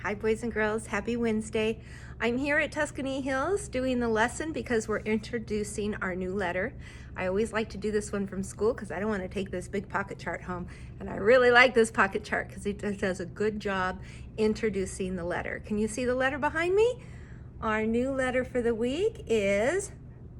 Hi boys and girls, happy Wednesday. I'm here at Tuscany Hills doing the lesson because we're introducing our new letter. I always like to do this one from school because I don't want to take this big pocket chart home. And I really like this pocket chart because it does a good job introducing the letter. Can you see the letter behind me? Our new letter for the week is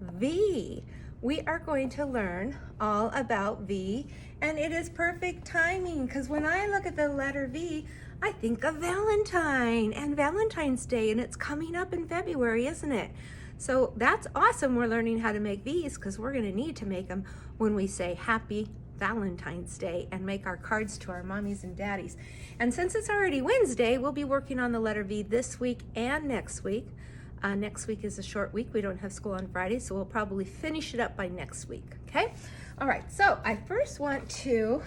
V. We are going to learn all about V, and it is perfect timing because when I look at the letter V, I think of Valentine and Valentine's Day, and it's coming up in February, isn't it? So that's awesome. We're learning how to make V's because we're going to need to make them when we say Happy Valentine's Day and make our cards to our mommies and daddies. And since it's already Wednesday, we'll be working on the letter V this week and next week. Next week is a short week. We don't have school on Friday, so we'll probably finish it up by next week, okay? All right, so I first want to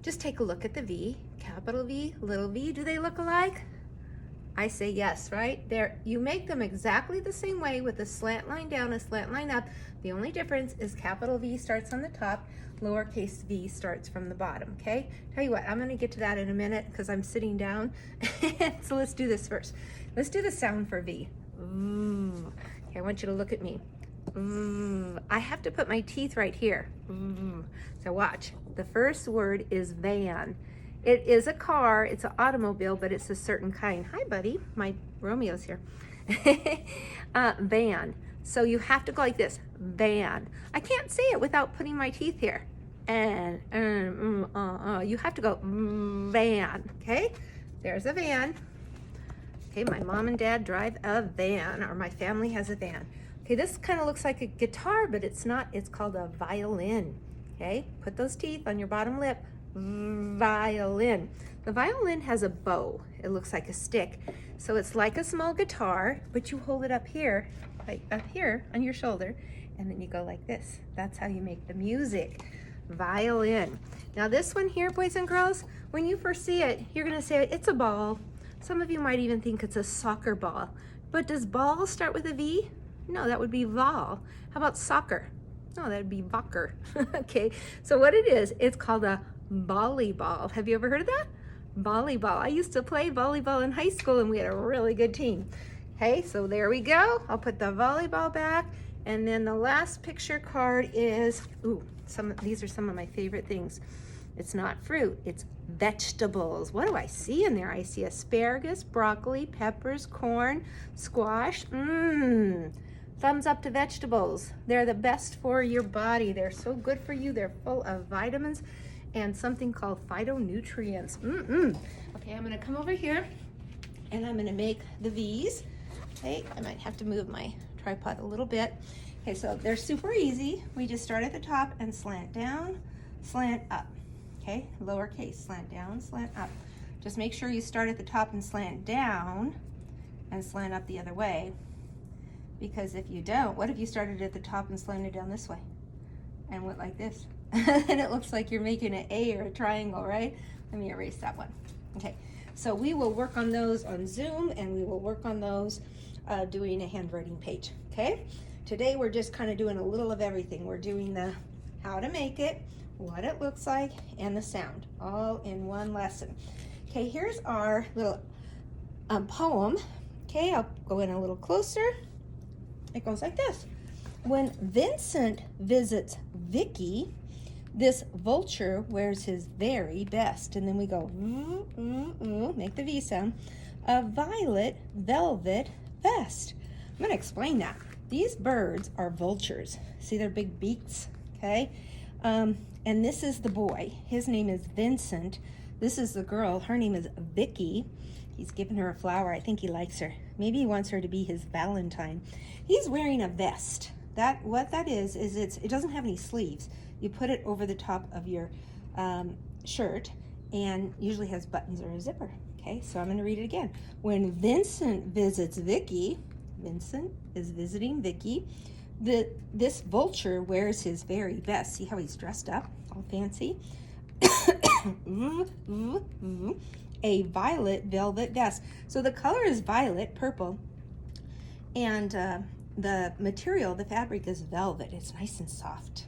just take a look at the V, capital V, little v. Do they look alike? I say yes, right? You make them exactly the same way with a slant line down, a slant line up. The only difference is capital V starts on the top, lowercase v starts from the bottom, okay? Tell you what, I'm gonna get to that in a minute because I'm sitting down. So let's do this first. Let's do the sound for V. Ooh. Okay, I want you to look at me. Ooh. I have to put my teeth right here. Ooh. So watch. The first word is van. It is a car, it's an automobile, but it's a certain kind. Hi, buddy. My Romeo's here. Van. So you have to go like this. Van. I can't say it without putting my teeth here. And you have to go van. Okay? There's a van. Okay, my mom and dad drive a van, or my family has a van. Okay, this kind of looks like a guitar, but it's not. It's called a violin. Okay, put those teeth on your bottom lip. Violin. The violin has a bow. It looks like a stick. So it's like a small guitar, but you hold it up here, like up here on your shoulder, and then you go like this. That's how you make the music. Violin. Now this one here, boys and girls, when you first see it, you're gonna say it's a ball. Some of you might even think it's a soccer ball. But does ball start with a V? No, that would be vol. How about soccer? No, that would be vocker. Okay, so what it is, it's called a volleyball. Have you ever heard of that? Volleyball. I used to play volleyball in high school and we had a really good team. Okay, so there we go. I'll put the volleyball back. And then the last picture card is, these are some of my favorite things. It's not fruit, it's vegetables. What do I see in there? I see asparagus, broccoli, peppers, corn, squash. Thumbs up to vegetables. They're the best for your body. They're so good for you. They're full of vitamins and something called phytonutrients. Okay, I'm gonna come over here and I'm gonna make the V's. Okay, I might have to move my tripod a little bit. Okay, so they're super easy. We just start at the top and slant down, slant up. Okay, lowercase, slant down, slant up. Just make sure you start at the top and slant down and slant up the other way. Because if you don't, what if you started at the top and slanted down this way and went like this? And it looks like you're making an A or a triangle, right? Let me erase that one. Okay, so we will work on those on Zoom and we will work on those doing a handwriting page, okay? Today we're just kind of doing a little of everything. We're doing the how to make it, what it looks like, and the sound, all in one lesson. Okay, here's our little poem. Okay, I'll go in a little closer. It goes like this. When Vincent visits Vicky, this vulture wears his very best. And then we go, make the V sound. A violet velvet vest. I'm gonna explain that. These birds are vultures. See their big beaks, okay? And this is the boy. His name is Vincent. This is the girl. Her name is Vicky. He's given her a flower. I think he likes her. Maybe he wants her to be his Valentine. He's wearing a vest. What that is it doesn't have any sleeves. You put it over the top of your shirt and usually has buttons or a zipper. Okay, so I'm going to read it again. When Vincent visits Vicky, Vincent is visiting Vicky, this vulture wears his very best. See how he's dressed up, all fancy? A violet velvet vest. So the color is violet, purple, and the material, the fabric is velvet. It's nice and soft.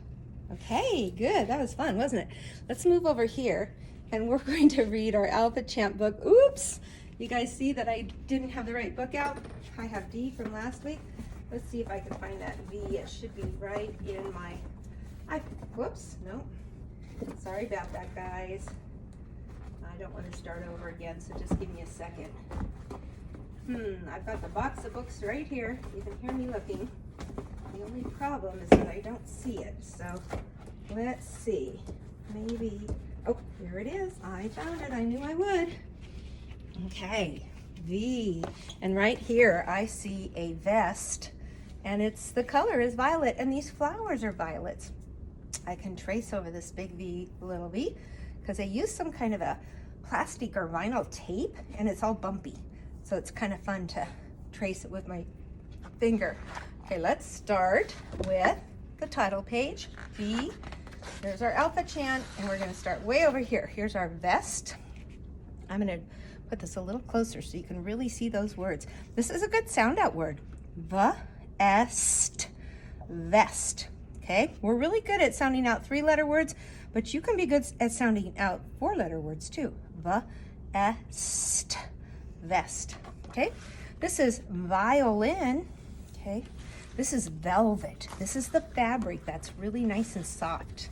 Okay, good. That was fun, wasn't it? Let's move over here and we're going to read our Alphachant book. Oops, You guys see that I didn't have the right book out? I have D from last week. Let's see if I can find that V. It should be right in my, whoops, no. Sorry about that, guys. I don't want to start over again, so just give me a second. I've got the box of books right here. You can hear me looking. The only problem is that I don't see it, so let's see. Maybe, oh, here it is. I found it. I knew I would. Okay, V. And right here I see a vest, and the color is violet, and these flowers are violets. I can trace over this big V, little v, because I used some kind of a plastic or vinyl tape, and it's all bumpy. So it's kind of fun to trace it with my finger. Okay, let's start with the title page, V. There's our Alphachant, and we're gonna start way over here. Here's our vest. I'm gonna put this a little closer so you can really see those words. This is a good sound out word. Vest. Vest. Okay, we're really good at sounding out 3-letter words, but you can be good at sounding out 4-letter words too. Vest. Vest. Okay, this is violin. Okay, this is velvet. This is the fabric that's really nice and soft.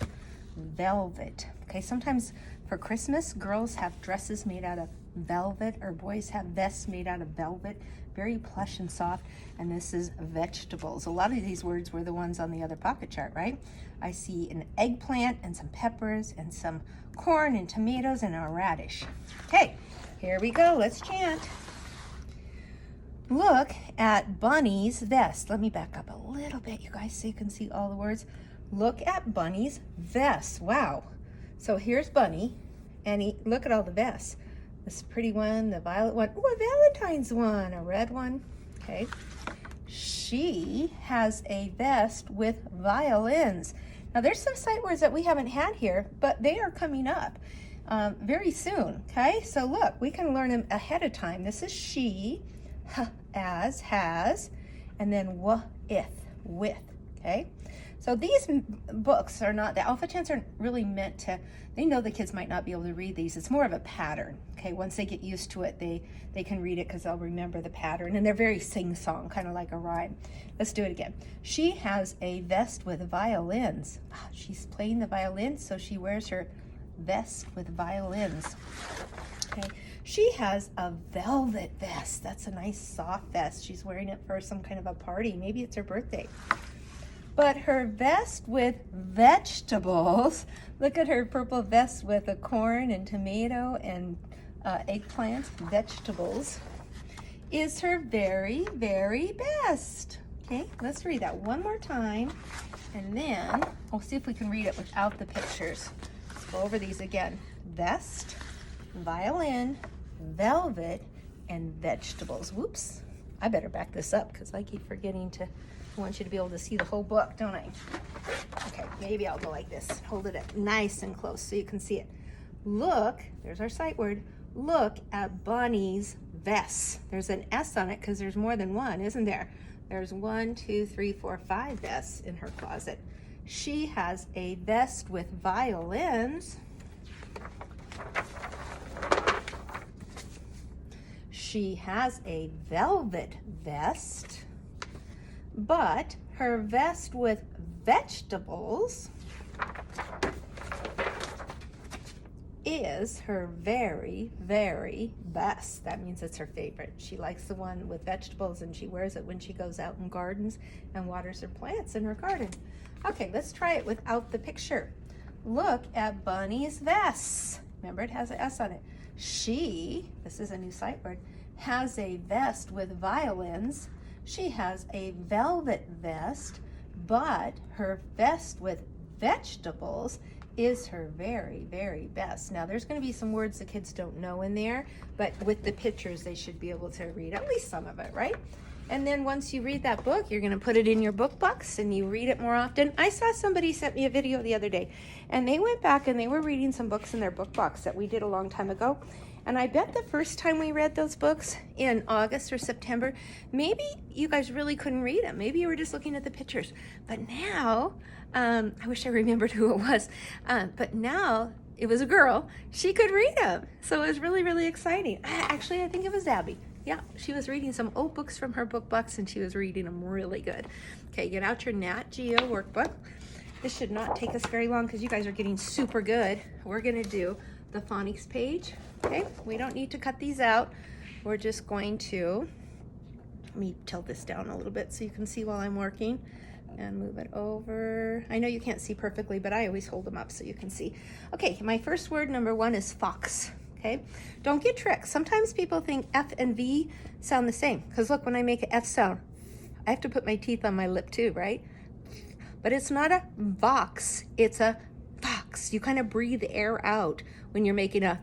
Velvet. Okay, sometimes for Christmas, girls have dresses made out of velvet, or boys have vests made out of velvet, very plush and soft. And this is vegetables. A lot of these words were the ones on the other pocket chart, right? I see an eggplant and some peppers and some corn and tomatoes and a radish. Okay, here we go. Let's chant. Look at Bunny's vest. Let me back up a little bit, you guys, so you can see all the words. Look at Bunny's vest. Wow. So here's Bunny, and look at all the vests. This pretty one, the violet one, oh, a Valentine's one, a red one. Okay. She has a vest with violins. Now there's some sight words that we haven't had here, but they are coming up very soon. Okay, so look, we can learn them ahead of time. This is she, as, has, and then with. Okay. So these books are not, the Alphachants aren't really meant to, they know the kids might not be able to read these. It's more of a pattern. Okay, once they get used to it, they can read it because they'll remember the pattern, and they're very sing-song, kind of like a rhyme. Let's do it again. She has a vest with violins. She's playing the violin, so she wears her vest with violins. Okay, she has a velvet vest. That's a nice soft vest. She's wearing it for some kind of a party. Maybe it's her birthday. But her vest with vegetables, look at her purple vest with a corn and tomato and eggplant, vegetables, is her very, very best. Okay, let's read that one more time, and then we'll see if we can read it without the pictures. Let's go over these again. Vest, violin, velvet, and vegetables. Whoops, I better back this up because I keep forgetting to, I want you to be able to see the whole book, don't I? Okay, maybe I'll go like this. Hold it up nice and close so you can see it. Look, there's our sight word. Look at Bunny's vest. There's an S on it because there's more than one, isn't there? There's 1, 2, 3, 4, 5 vests in her closet. She has a vest with violins. She has a velvet vest. But her vest with vegetables is her very, very best. That means it's her favorite. She likes the one with vegetables, and she wears it when she goes out and gardens and waters her plants in her garden. Okay, let's try it without the picture. Look at Bunny's vest. Remember, it has an S on it. She, this is a new sight word, has a vest with violins. She has a velvet vest, but her vest with vegetables is her very, very best. Now, there's going to be some words the kids don't know in there, but with the pictures, they should be able to read at least some of it, right? And then once you read that book, you're going to put it in your book box and you read it more often. I saw somebody sent me a video the other day, and they went back and they were reading some books in their book box that we did a long time ago. And I bet the first time we read those books in August or September, maybe you guys really couldn't read them. Maybe you were just looking at the pictures. But now, I wish I remembered who it was, but now it was a girl, she could read them. So it was really, really exciting. Actually, I think it was Abby. Yeah, she was reading some old books from her book box, and she was reading them really good. Okay, get out your Nat Geo workbook. This should not take us very long because you guys are getting super good. We're going to do the phonics page. Okay, we don't need to cut these out. We're just going to, let me tilt this down a little bit so you can see while I'm working, and move it over. I know you can't see perfectly, but I always hold them up so you can see. Okay, my first word, number 1, is fox. Okay, don't get tricked. Sometimes people think F and V sound the same, because look, when I make an F sound, I have to put my teeth on my lip too, right? But it's not a vox, it's a fox. You kind of breathe air out when you're making a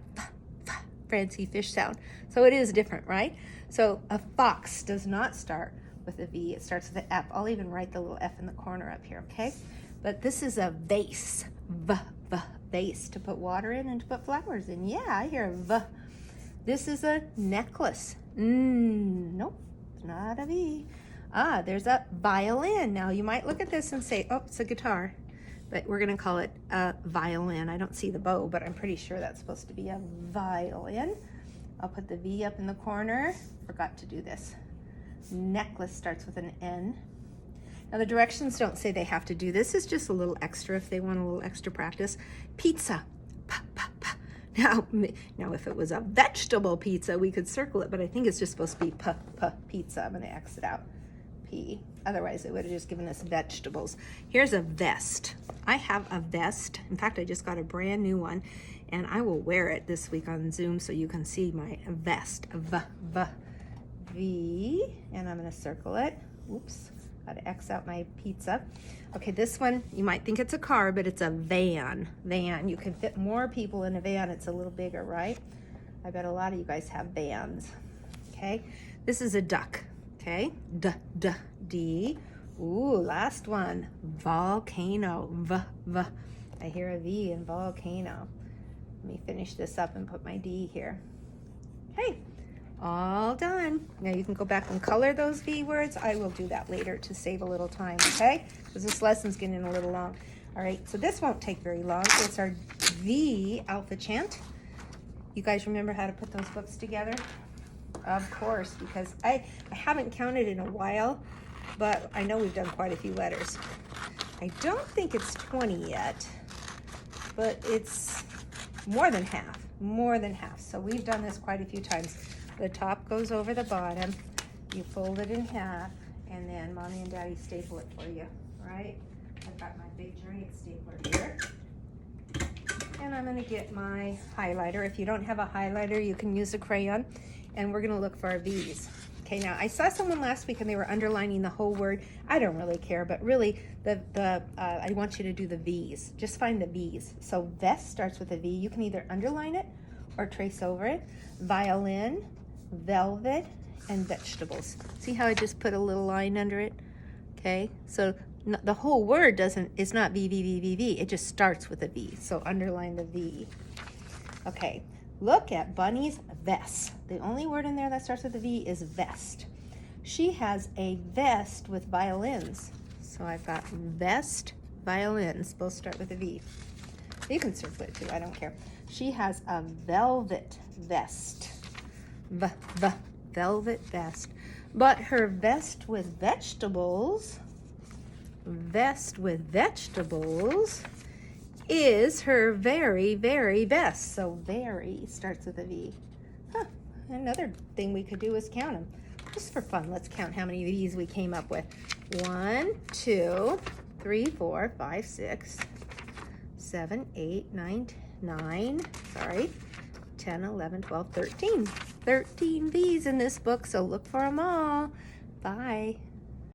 fancy fish sound. So it is different, right? So a fox does not start with a V, it starts with an F. I'll even write the little F in the corner up here, okay? But this is a vase, vase, to put water in and to put flowers in. Yeah, I hear a V. This is a necklace. Nope, it's not a V. Ah, there's a violin. Now you might look at this and say, oh, it's a guitar, but we're gonna call it a violin. I don't see the bow, but I'm pretty sure that's supposed to be a violin. I'll put the V up in the corner. Forgot to do this. Necklace starts with an N. Now the directions don't say they have to do this. It's just a little extra if they want a little extra practice. Pizza. Pa, pa, pa. Now if it was a vegetable pizza, we could circle it, but I think it's just supposed to be pizza. I'm gonna X it out. P. Otherwise it would have just given us vegetables. Here's a vest. I have a vest. In fact, I just got a brand new one, and I will wear it this week on Zoom so you can see my vest. V, and I'm gonna circle it. Oops, gotta X out my pizza. Okay, this one, you might think it's a car, but it's a van. Van, you can fit more people in a van. It's a little bigger, right? I bet a lot of you guys have vans. Okay, this is a duck. Okay, D. Ooh, last one, volcano, V. I hear a V in volcano. Let me finish this up and put my D here. Okay, all done. Now you can go back and color those V words. I will do that later to save a little time, okay? Because this lesson's getting a little long. All right, so this won't take very long. It's our V Alphachant. You guys remember how to put those books together? Of course, because I haven't counted in a while, but I know we've done quite a few letters. I don't think it's 20 yet, but it's more than half. So we've done this quite a few times. The top goes over the bottom, you fold it in half, and then Mommy and Daddy staple it for you, right? I've got my big giant stapler here. And I'm gonna get my highlighter. If you don't have a highlighter, you can use a crayon. And we're gonna look for our V's. Okay, now I saw someone last week and they were underlining the whole word. I don't really care, but really I want you to do the V's. Just find the V's. So vest starts with a V. You can either underline it or trace over it. Violin, velvet, and vegetables. See how I just put a little line under it? Okay, so the whole word is not V, V, V, V, V. It just starts with a V. So underline the V. Okay. Look at Bunny's vest. The only word in there that starts with a V is vest. She has a vest with violins. So I've got vest, violins, both start with a V. You can circle it too, I don't care. She has a velvet vest. Velvet vest. But her vest with vegetables is her very, very best. So very starts with a V. Another thing we could do is count them. Just for fun, let's count how many V's we came up with. 1, 2, 3, 4, 5, 6, 7, 8, 9, 10, 11, 12, 13. 13 V's in this book, so look for them all. Bye.